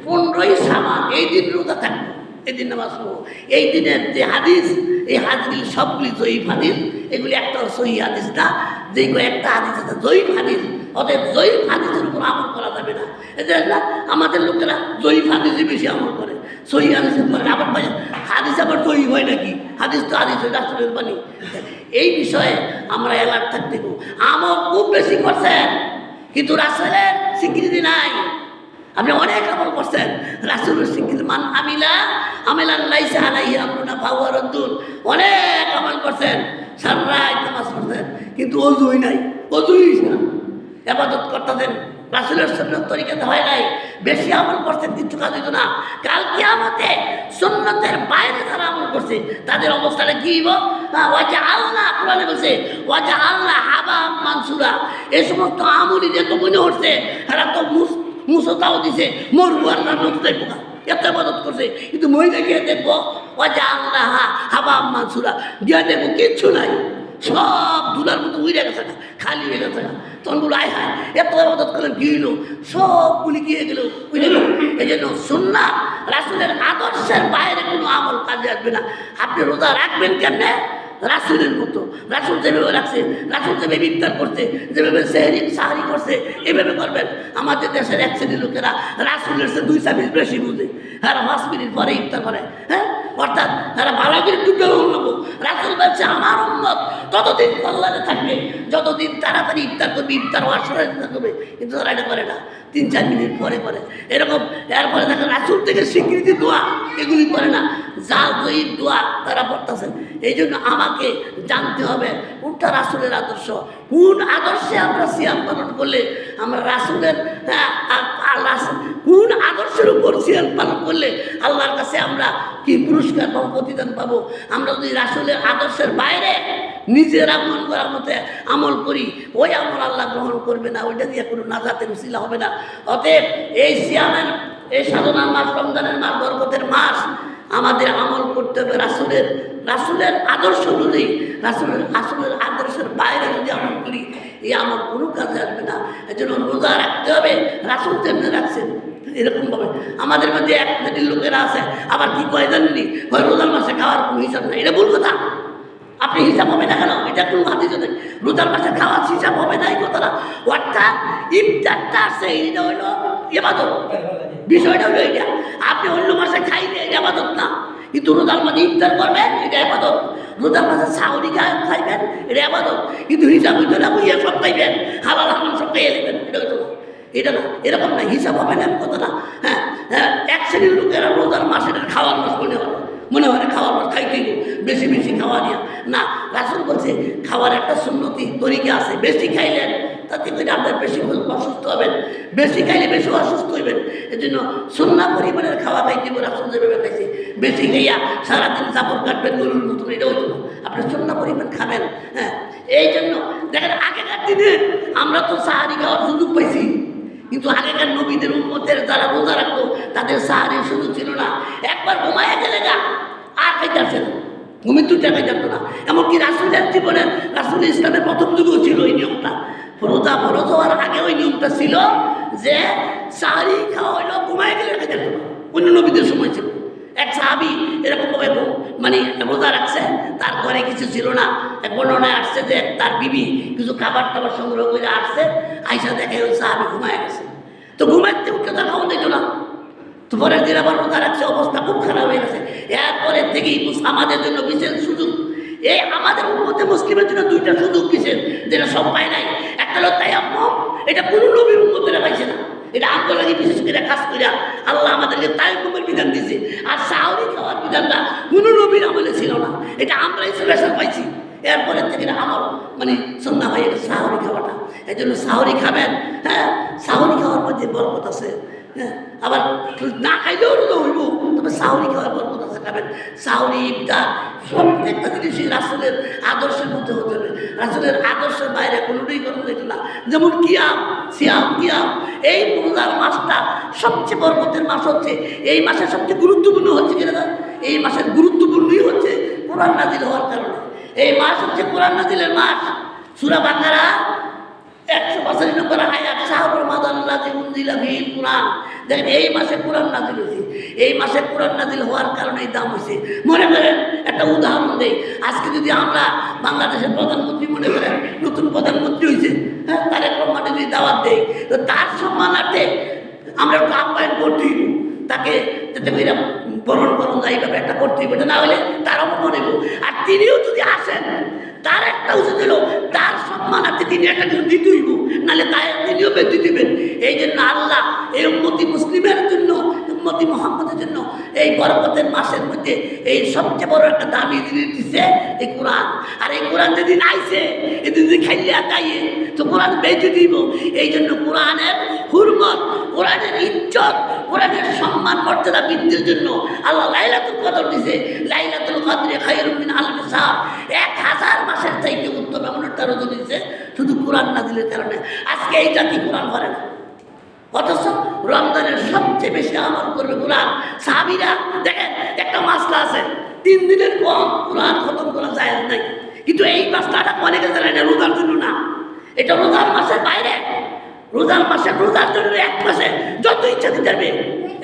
15ই শাবান, এই দিন রোজা থাকবো, এই দিন নামাজ পড়বো। এই দিনের যে হাদিস, এই হাদিসগুলি সবগুলি জয়ীফ হাদিস, এগুলি একটা সহি হাদিস না, যে কয়েকটা হাদিস আছে জয়ীফ হাদিস। অতএব জয়ীফ হাদিসের উপর আমল করা যাবে না। এদের না আমাদের লোকেরা জয়ীফ হাদিসে বেশি আমল করে, সহি হাদিসের পরে আবার হাদিস আবার জয়ীফ হয় নাকি? হাদিস তো হাদিস হয়, রাসূলের বাণী। এই বিষয়ে আমরা অ্যালার্ট থাকতে দেবো। আমল খুব বেশি করছেন কিন্তু রাসূলের স্বীকৃতি নাই। আপনি অনেক আমল করছেন, রাসূলের স্বীকৃতি মান আমিলান লাইসা আলাইহি আমরুনা ফাহুয়া রাদ্দুন। অনেক আমল করছেন, সারা রাত নামাজ পড়ছেন, কিন্তু ওযুই নাই, ওযুই না। ইবাদত করতেছেন রাসূলের সুন্নাত তরিকাতে হয় নাই, বেশি আমল করছেন কিন্তু কাজ হইতো না। কাল কিয়ামতে সুন্নাতের বাইরে যারা আমল করছে তাদের অবস্থাটা কি হইব? ওয়াজআলনা, কোরআনে বলছে ওয়াজআলনা হাবা মানসুরা। এই সমস্ত আমলই যে তো মনে হচ্ছে এরা তো মুসতাও দিছে, মরুয়ার নতুন পোকা এত ইবাদত করছে, কিন্তু মহিলা গিয়ে দেখবো ওয়াজআলনা হাবা মানসুরা, গিয়ে দেখবো কিচ্ছু নাই, সব দুলার মতো উড়ে গেছে না, খালি হয়ে গেছে না। তখন বলো আয় হায় এত ইবাদত করলেন কি হইলো, সবগুলি গিয়ে গেল উড়ে গেল। এই জন্য সুন্নাত রাসূলের আদর্শের বাইরে কোনো আমল কাজে আসবে না। আপনি রোজা রাখবেন কেমনে? রাসূলের মতো। রাসূল যেভাবে রাখছে, রাসূল যেভাবে ইফতার করছে, যেভাবে সাহরি করছে, এভাবে করবেন। আমাদের দেশের এক শ্রেণীর লোকেরা রাসূলের চেয়ে 2 চামচ বেশি বুঝে, হ্যাঁ 5 মিনিট পরে ইফতার করে, হ্যাঁ অর্থাৎ তারা ভালো করে ডুবে নেবো। রাসূল বলছে আমার উম্মত ততদিন কল্যাণে থাকবে যতদিন তাড়াতাড়ি ইফতার করবে, ইফতার হওয়ার সময় ইফতার করবে, কিন্তু তারা এটা করে না, 3-4 মিনিট পরে করে এরকম। এরপরে দেখেন রাসূল থেকে স্বীকৃতি দোয়া এগুলি করে না, যা জয়ীব দোয়া তারা পড়তেছেন। এই জন্য আমাকে জানতে হবে কোনটা রাসূলের আদর্শ, কোন আদর্শে আমরা সিয়াম পালন করলে আমরা রাসূলের কোন আদর্শের উপর সিয়াম পালন করলে আল্লাহর কাছে আমরা কি পুরস্কার পাবো, প্রতিদান পাবো। আমরা যদি রাসূলের আদর্শের বাইরে নিজেরা মন করার মতো আমল করি, ওই আমল আল্লাহ গ্রহণ করবে না, ওইটা দিয়ে কোনো নাজাতের উসিলা হবে না। অতএব এই সিয়ামের, এই সাধনার মাস, রমজানের মাস, বরকতের মাস, আমাদের আমল করতে হবে রাসূলের আদর্শ অনুযায়ী। রাসূলের আদর্শের বাইরে যদি আমল করি এই আমল কোনো কাজে আসবে না। এই জন্য রোজা রাখতে হবে রাসূল যেমনি রাখছেন এরকমভাবে। আমাদের মধ্যে এক শ্রেণীর লোকেরা আছে আবার কি কয় জানেননি, রোজার মাসে খাওয়ার কোনো হিসাব নেই। এটা ভুল কথা। আপনি হিসাব হবে না কেন? এটা কোনো হাদিসে নেই, রোজার মাসে খাওয়ার হিসাব হবে না এই কথাটা। অর্থাৎ ইফতারটা আছে, এটা হইল ইবাদত, বিষয়টা হইল এটা। আপনি অন্য মাসে খাইলে এটা ইবাদত না, কিন্তু রোজার মাসে ইফতার করবেন এটা ইবাদত। রোজার মাসে সাউরি খাইবেন, এটা আবাদত, কিন্তু হিসাব হইতো না, বইয়া সব খাইবেন, হালাল হারাম সব খাইয়ে নেবেন, এটা হইতো না, এটা না, এরকম না, হিসাব হবে না কথা না। হ্যাঁ হ্যাঁ, এক শ্রেণীর লোকেরা রোজার মাস এটার খাওয়ার মাস মনে হয় খাওয়ার মাস খাইতেই বেশি বেশি খাওয়া নিয়ে না। রাসূল বলছে খাওয়ার একটা সুন্নতি তরিকা আছে, বেশি খাইলেন তাতে করে আপনার বেশি অসুস্থ হবেন, বেশি খাইলে বেশি অসুস্থ হইবেন। এই জন্য সুন্নাহ পরিমাণের খাওয়া খাইতে রাসূল যেভাবে খাইছে, বেশি খাইয়া সারাদিন চাপড় কাটবেন গরুর মতন, এটা হতো না, আপনি সুন্নাহ পরিমাণ খাবেন। হ্যাঁ, এই জন্য দেখেন আগেকার দিনে আমরা তো সাহারি খাওয়ার সুযোগ পাইছি, কিন্তু আগেকার নবীদের উম্মতের যারা রোজা রাখতো তাদের সাহারির সুযোগ ছিল না। একবার ঘুমায় গেলে গা আর খাইতে আসে না, ঘুমের দুটা খাইতে আসতো না। এমনকি রাসূলের জীবনের, রাসূল ইসলামের প্রথম যুগেও ছিল এই নিয়মটা, রোজা ফরজ হওয়ার আগে ওই নিয়মটা ছিল যে সাহারি খাওয়া হইলো ঘুমায় গেলে খাইতে আসতো না, অন্য নবীদের সময় ছিল। এক সাহাবী এরকমভাবে মানে রোজা রাখছে, তার ঘরে কিছু ছিল না, এক বর্ণনায় আসছে যে তার বিবি কিছু খাবার টাবার সংগ্রহ করে আসছে, আইসা দেখে ওই সাহাবী ঘুমায় গেছে। তো ঘুমাইতে উঠে তার খাওয়া দিত না, তো পরের দিন আবার রোজা রাখছে, অবস্থা খুব খারাপ হয়ে গেছে। এরপরের থেকেই আমাদের জন্য বিশেষ সুযোগ, এই আমাদের উম্মতে মুসলিমের জন্য দুইটা সুযোগ বিশেষ, যেটা সব পায় নাই। একটা হলো তায়াম্মুম, এটা কোনো নবীর উম্মতেরা পাইছে না, এটা আগ্রহ লাগে বিশেষ করে কাজ করে আল্লাহ আমাদেরকে তায়াম্মুমের বিধান দিয়েছে। আর সাহরি খাওয়ার বিধানটা কোনো নবীর আমলে ছিল না, এটা আমরাই স্পেশাল পাইছি। এরপরের থেকে আমার মানে সুন্নাহ হয়ে গেছে সাহরি খাওয়াটা। এই জন্য সাহরি খাবেন। হ্যাঁ, সাহরি খাওয়ার মধ্যে বরকত আছে। হ্যাঁ, আবার না খাইলেও হইব, তবে সাহরি খাওয়ার বরকত আছে, খাবেন। সাহরি, ইফতার প্রত্যেকটা জিনিসই রাসূলের আদর্শের মধ্যে হতে হবে, রাসূলের আদর্শের বাইরে কোনোটাই করা যেত না। যেমন কিয়াম, সিয়াম, কিয়াম, এই রোজার মাসটা সবচেয়ে বরকতের মাস হচ্ছে, এই মাসের সবচেয়ে গুরুত্বপূর্ণ হচ্ছে কিনা, এই মাসের গুরুত্বপূর্ণই হচ্ছে কোরআন নাজিল হওয়ার কারণে। এই মাস হচ্ছে কোরআন নাজিলের মাস। সূরা বাকারা 185 নম্বর আয়াত, শাহরুল রমাদানুল্লাযী উনজিলা ফীহিল কুরআন। দেখেন এই মাসে কোরআন নাজিল হয়েছে, এই মাসে কোরআন নাজিল হওয়ার কারণে দাম হয়েছে। মনে করেন একটা উদাহরণ দেই, আজকে যদি আমরা বাংলাদেশের প্রধানমন্ত্রী মনে করেন নতুন প্রধানমন্ত্রী হয়েছে, হ্যাঁ, তার এক সম্মানে যদি দাওয়াত দেই, তো তার সম্মানার্থে আমরা একটু আপ্যায়ন করতেই, তাকে যাতে করে বরণ এইভাবে একটা করতেই পারে, না হলে তার অপমান হইব। আর তিনিও যদি আসেন, তার একটা উচিত হলো তার সম্মানার্থে তিনি একটা কিছু দিতেইব, নাহলে তাই তিনিও বেঁধে দিবেন। এই জন্য আল্লাহ এই উম্মতি মুসলিমের জন্য, উম্মতি মুহাম্মদের জন্য এই বরকতের মাসের মধ্যে এই সবচেয়ে বড় একটা দামি জিনিস দিচ্ছে এই কোরআন। আর এই কোরআন যেদিন আইছে, এদিন যদি খাইলে তাইয়ে তো কোরআন বেঁধে দিব। এই জন্য কোরআনের হুরমত, কোরআনের ইজ্জত, কোরআনের সম্মান মর্যাদা বৃদ্ধির জন্য আল্লাহ লাইলাতুল কদর দিছে। লাইলাতুল কদরে খায়রুম মিন আলফি শাহর, 1000 মাসের চাইতে উত্তম এমন একটা রজনী দিছে শুধু কোরআন নাজিলের কারণে। আজকে এই জাতি কোরআন করে না, অথচ রমজানের সবচেয়ে বেশি আমল করবে কোরআন। সাহাবীরা দেখেন একটা মাসলা আছে, 3 দিনের কম কোরআন খতম করা যায় নাই, কিন্তু এই মাসলাটা অনেকে জানে না, রোজার জন্য না, এটা রোজার মাসের বাইরে। রোজার মাসে রোজার জন্য এক মাসে যত ইচ্ছা দিতে পারবে,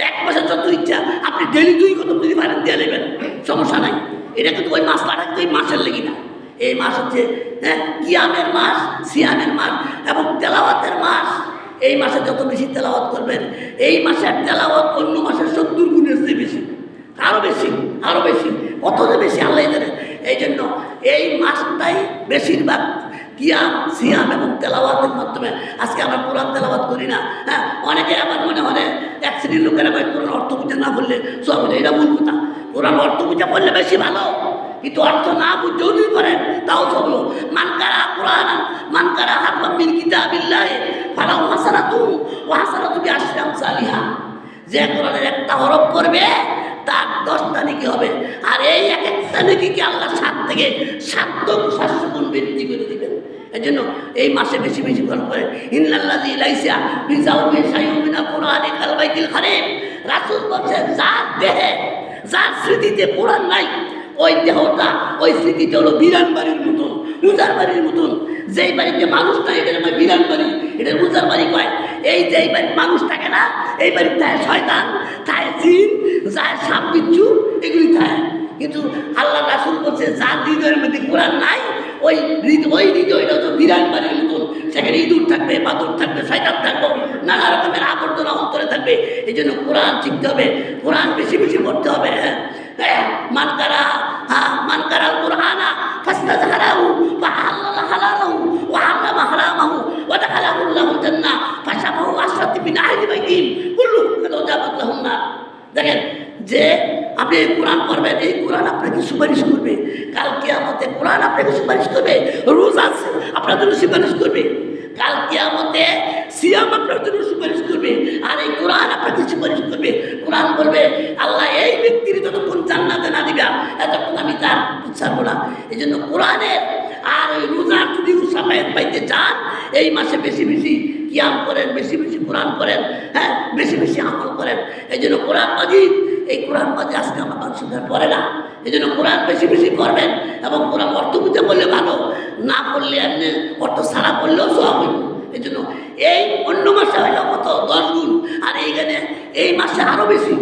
এক মাসে যত ইচ্ছা আপনি ডেলি 2 খতম যদি পারেন দিয়ে নেবেন, সমস্যা নাই। এটা কিন্তু ওই মাসলাটা কিন্তু এই মাসের লেগে না, এই মাস হচ্ছে কিয়ামের মাস, সিয়ামের মাস এবং তেলাওয়াতের মাস। এই মাসে যত বেশি তেলাওয়াত করবেন, এই মাসের তেলাওয়াত অন্য মাসের 70 গুণের চেয়ে বেশি, আরও বেশি, আরও বেশি, কত যে বেশি আল্লাহ জানেন। এই জন্য এই মাসটাই বেশিরভাগ কিয়াম, সিয়াম এবং তেলাওয়াতের মাধ্যমে। আজকে আমরা কোরআন তেলাওয়াত করি না। হ্যাঁ, অনেকে আমার মনে হয় এক শ্রেণীর লোকেরা কোরআন অর্থ বুঝে না বললে সব বুঝে, এটা ভুল কথা। কোরআন অর্থ বুঝে পড়লে বেশি ভালো, কিন্তু অর্থ না বুঝেও যদি করেন তাও সবলো। মানকারা কোরআন, মানকারা হারফাম মিন কিতাবিল্লাহ ফালাহু হাসানাতু ওয়া হাসানাতু বিআশরি আমসালিহা। যে কোরআনের একটা হরফ করবে তার 10টা নেকি হবে, আর এই এক একটা নেকিকে আল্লাহ 7 থেকে 700 গুণ বৃদ্ধি করে দিবেন। এই জন্য এই মাসে বেশি বেশি গল্প করে ইন্নাল্লাযী লাইসা বিজাউমি শাইউম মিনাল কুরআনি কাল বাইতিল খারিম। রাসূল বলেন যার দেহে, যার স্মৃতিতে কোরআন নাই, ওই দেহটা, ওই স্মৃতিটা হলো বিরান বাড়ির মতন, উজার বাড়ির মতন। যেই বাড়িতে মানুষ নাই এটার নাম বিরান বাড়ি, এটা উজার বাড়ি কয়। এই যে এই বাড়ির মানুষ থাকে না, এই বাড়ির থাকে শয়তান, থাকে জিন, যায় সাপ বিচ্ছু, এগুলি থাকে। কিন্তু আল্লাহ রাসূল বলছে যার হৃদয়ের মধ্যে কোরআন নাই, ওই হৃদয়টা তো বিরান বাড়ির মতন, সেখানে ইঁদুর থাকবে, বাদুর থাকবে, শয়তান থাকবে, নানা রকমের আবর্জনা অন্তরে থাকবে। এই জন্য কোরআন শিখতে হবে, কোরআন বেশি বেশি পড়তে হবে। মানকারা কুরআনা ফাস্তাযহারাহু ফাহাল্লালা হালালাহু ওয়া হারামা হারামাহু ওয়া দাখালাহুল্লাহুল জান্নাহ ফাশাবাহু আশরাতি মিন আহলি বাইতিহি কুল্লুহুম কাদ ওয়াজাবাত লাহুম নার। দেখেন যে আপনি কোরআন পড়বেন, এই কোরআন আপনাকে সুপারিশ করবে, কাল কিয়ামতে কোরআন আপনাকে সুপারিশ করবে, রোজা আপনার জন্য সুপারিশ করবে, কাল কিয়ামতে সিয়াম আপনার জন্য সুপারিশ করবে, আর এই কোরআন আপনাকে সুপারিশ করবে। কোরআন বলবে আল্লাহ এই ব্যক্তির যতক্ষণ জান্নাতে না দিবা এতক্ষণ আমি তার ছাড়বো না। এই জন্য কোরআনের আর ওই রোজার যদি সাফায়াত পাইতে চান এই মাসে বেশি বেশি কিয়াম করেন, বেশি বেশি কোরআন করেন, হ্যাঁ বেশি বেশি আমল করেন। এই জন্য কোরআন মাজিদ, এই কোরআন মাজিদ আজকে আমার মানুষদের পড়ে না। এই জন্য কোরআন বেশি বেশি পড়বেন এবং কোরআন অর্থ বুঝে বললে ভালো, না পড়লে এমনি অর্থ ছাড়া পড়লেও সব হইব। এই জন্য এই অন্য মাসে হইল কত 10 গুণ, আর এইখানে এই মাসে আরও বেশি,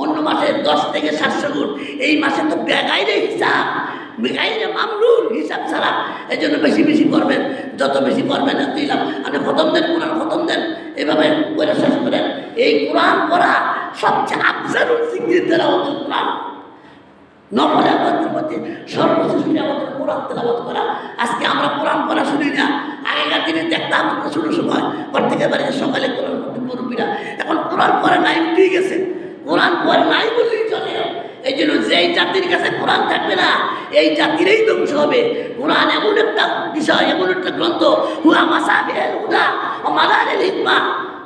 অন্য মাসে 10 থেকে 700 গুণ, এই মাসে তো বেগাইরে হিসাব, বেগাইরে মামলুল হিসাব ছাড়া। এই জন্য বেশি বেশি করবেন, যত বেশি করবেন এতই লাভ। আপনি খতম দেন, কোরআন খতম দেন, এভাবে করে শেষ করেন। এই কোরআন পড়া সবচেয়ে আফজালুল জিকির তেলাওয়াতুল কোরআন। নফল ইবাদতের মধ্যে সর্বশ্রেষ্ঠ আমাদের কোরআন তেলাওয়াত করা। আজকে আমরা কোরআন পড়া শুনি না, আগেকার দিনে দেখতাম আমরা ছোটো সময় প্রত্যেকের বাড়িতে সকালে কোরআন পড়তে মুরব্বীরা, এখন কোরআন পড়া নাই, উঠে গেছে, কোরআন পড়া নাই বললেই চলে। এই জন্য যেই জাতির কাছে কোরআন থাকবে না এই জাতিরই ধ্বংস হবে। কোরআন এমন একটা বিষয়, এমন একটা গ্রন্থ, হুয়া মাসাবিহুল হুদা ওয়া মাদারিল হিকমা।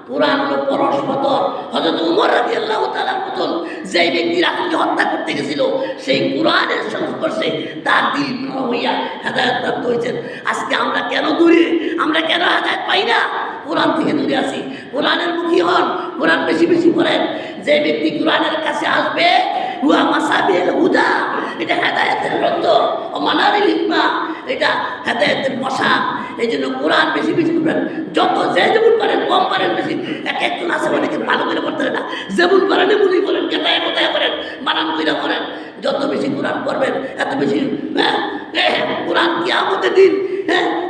কোরআন হলো পরশপতর। হযরত উমর রাদিয়াল্লাহু তাআলার মতন যেই ব্যক্তি রাসূলকে হত্যা করতে গেছিল সেই কোরআনের সংস্পর্শে তার দিল হইয়া হেদায়েত প্রাপ্ত হয়েছেন। আজকে আমরা কেন দূরে, আমরা কেন হেদায়েত পাই না? কোরআন থেকে দূরে আছি। কোরআনের মুখী হন, কোরআন বেশি বেশি পড়েন। যে ব্যক্তি কোরআনের কাছে আসবে হুয়া মাসাবিহুল হুদা, এটা হেদায়েতের গ্রন্থ, ও মানারিল হিকমা, এটা হেদায়েতের পোশাক। এই জন্য কোরআন বেশি বেশি পড়েন, যত যে যেমন পারেন, কম পারেন বেশি। একজন আছে অনেকে ভালো করে পড়তে না, যেমন পারেন এমনই করেন, কেতায় কোথায় করেন, বানান কইরা করেন। যত বেশি কোরআন পড়বেন এত বেশি কোরআন কিয়ামতের দিন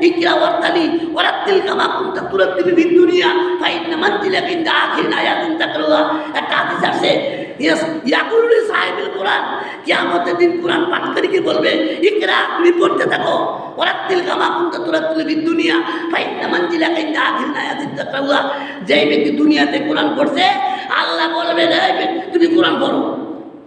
ইকরা ওয়ারতালি ওয়ারাতিল কামা কুনতা তুরাতিল ফিদ দুনিয়া ফাইন্না মানজিলাকা ইনদা আখির আয়াতিন তাকরাউহা। একটা হাদিস আছে, ইয়াকুলু সাহিবুল কোরআন, কিয়ামতের দিন কোরআন পাঠকারীকে বলবে ইকরা, তুমি পড়তে থাকো, ওয়ারাতিল কামা কুনতা তুরাতিল ফিদ দুনিয়া ফাইন্না মানজিলাকা ইনদা আখির আয়াতিন তাকরাউহা। যেই ব্যক্তি দুনিয়াতে কোরআন পড়ছে আল্লাহ বলবে তুমি কোরআন পড়ো,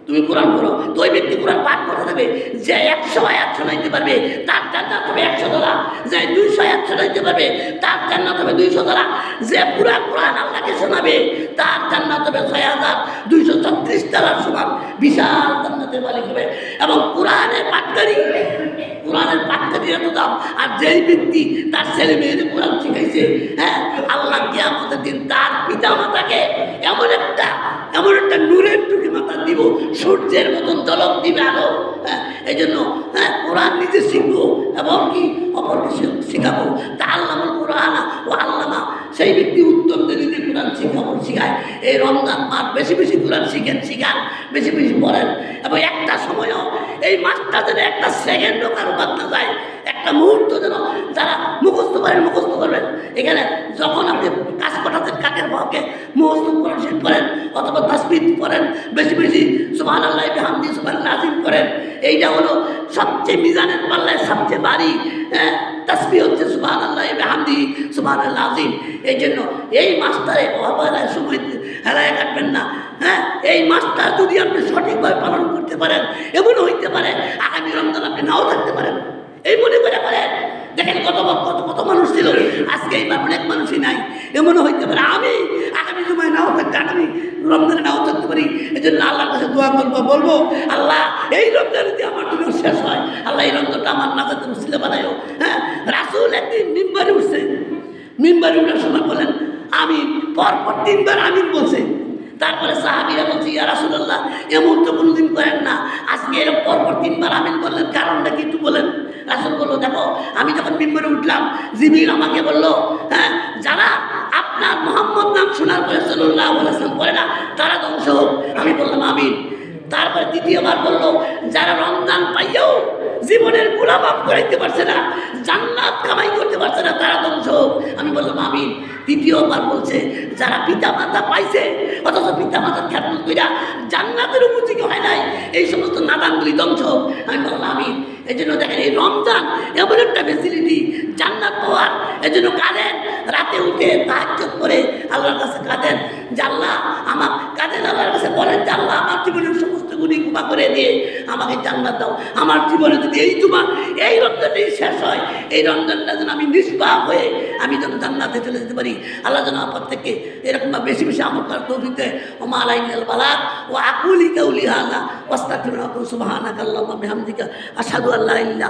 তুমি কোরআন পড়ো। তো ওই ব্যক্তি কোরআন পাঠ করতে থাকবে। যে 100 আয়াত শোনাইতে পারবে তার জান্নাত হবে $100, যে 200 আয়াত শোনাইতে পারবে তার জান্নাত হবে $200, যে পুরা কোরআন আল্লাহকে শোনাবে তার জান্নাত হবে $6236 সমান বিশাল জান্নাতের মালিক হবে। এবং কোরআনের পাঠকারী, কোরআনের পাঠকারীর এত দাম। আর যেই ব্যক্তি তার ছেলে মেয়েদের কোরআন শিখাইছে, আল্লাহ কিয়ামতের দিন তার পিতা মাতাকে এমন একটা নূরের টুকি মাথা দিব, সূর্যের মতন ঝলক দিবে আলো। এই জন্য কোরআন নিজে শিখবো এবং কি অপরকে শিখাবো। তা আল্লামুল কোরআন ও আল্লামা, সেই ব্যক্তি উত্তম নিজে কোরআন শিখায়। এই রমজান মাস বেশি বেশি কোরআন শিখান, বেশি বেশি পড়েন। এবং একটা সময়ও এই মাসটা যেন একটা সেকেন্ডও কারো বাদ না যায়, একটা মুহূর্ত যেন যারা মুখস্থ করবেন। এখানে যখন আপনি কাজ করাতেন কাকের ভাবকে মুখস্থ করেন অথবা তাসবিহ পড়েন, বেশি বেশি সুবহানাল্লাহি ওয়া বিহামদিহি সুবহানাল্লাহিল আযীম করেন। এইটা হলো সবচেয়ে মিজানের পাল্লায় সবচেয়ে ভারী তাসবিহ হচ্ছে সুবহানাল্লাহি ওয়া বিহামদিহি সুবহানাল্লাহিল আযীম। এই জন্য এই মাসটারে অবহেলায় সময় হেলায় কাটবেন না। এই মাসটা যদি আপনি সঠিকভাবে পালন করতে পারেন, এমনও হইতে পারে আগামী রমজান আপনি নাও থাকতে পারেন। এই মনে করে পারেন, দেখেন কত মানুষ ছিল, আজকে এইবার অনেক মানুষই নাই। এমনও হইতে পারে আমি আগামী সময় নাও থাকতে, আগামী রমজানে নাও থাকতে পারি। এই জন্য আল্লাহর কাছে দোয়া বলবো আল্লাহ এই রমজান যদি আমার জন্য শেষ হয়, আল্লাহ এই রমজানটা আমার নাজাতের উসিলা বানাইও। রাসূল একদিন মিম্বারে উঠছে, মিম্বারে উঠার সময় বলেন আমিন, পরপর 3 বার আমিন বলছে। তারপরে সাহাবীরা বলছে ইয়া রাসূলুল্লাহ এমন তো কোনোদিন করেন না, আজকে এরকম পরপর 3 বার আমিন বললেন, কারণটা কি একটু বলেন। রাসূল বলল দেখো আমি যখন মিম্বরে উঠলাম জিবরিল আমাকে বলল যারা আপনার মুহাম্মদ নাম শোনার পরে সাল্লাল্লাহু আলাইহি ওয়াসাল্লাম পড়ে না তারা ধ্বংস হোক। আমি বললাম আমিন। তারপরে দ্বিতীয়বার বলল যারা রমজান পাইয়াও জীবনের গুনাহ মাফ করাইতে পারছে না, জান্নাত কামাই করতে পারছে না, তারা ধ্বংস হোক। আমি বললাম আমিন। তৃতীয়বার বলছে যারা পিতা মাতা পাইছে অথচ পিতা মাতার খেদমত কইরা জান্নাতের উপযোগী হয় নাই, এই সমস্ত নাদানগুলি ধ্বংস হোক। আমি বললাম আমিন। এই জন্য দেখেন এই রমজান এমন একটা ফেসিলিটি, জান্নাত পাওয়ার। এই জন্য কাঁদেন, রাতে উঠে তাহাজ্জুদ করে আল্লাহর কাছে কাঁদেন যে আল্লাহ আমার, কাঁদেন আল্লাহর কাছে, বলেন যে আল্লাহ আমার জীবনের সমস্ত গুণী ক্ষমা করে দিয়ে আমাকে জান্নাত দাও। আমার জীবনে যদি এই জুমা, এই রমজানটাই শেষ হয়, এই রমজানটা যেন আমি নিষ্পাপ হয়ে আমি যেন জান্নাতে চলে যেতে পারি। আল্লাহ যেন আমার থেকে এরকমভাবে বেশি বেশি আমল করার তৌফিক দেয়। ওমা আলাইনাল বালাগ ওয়া আকুলি কাউলি হাযা ওয়াস্তাগফিরুল্লাহ সুবহানাকাল্লাহুম্মা বিহামদিকা আশহাদু আল্লা ইলাহা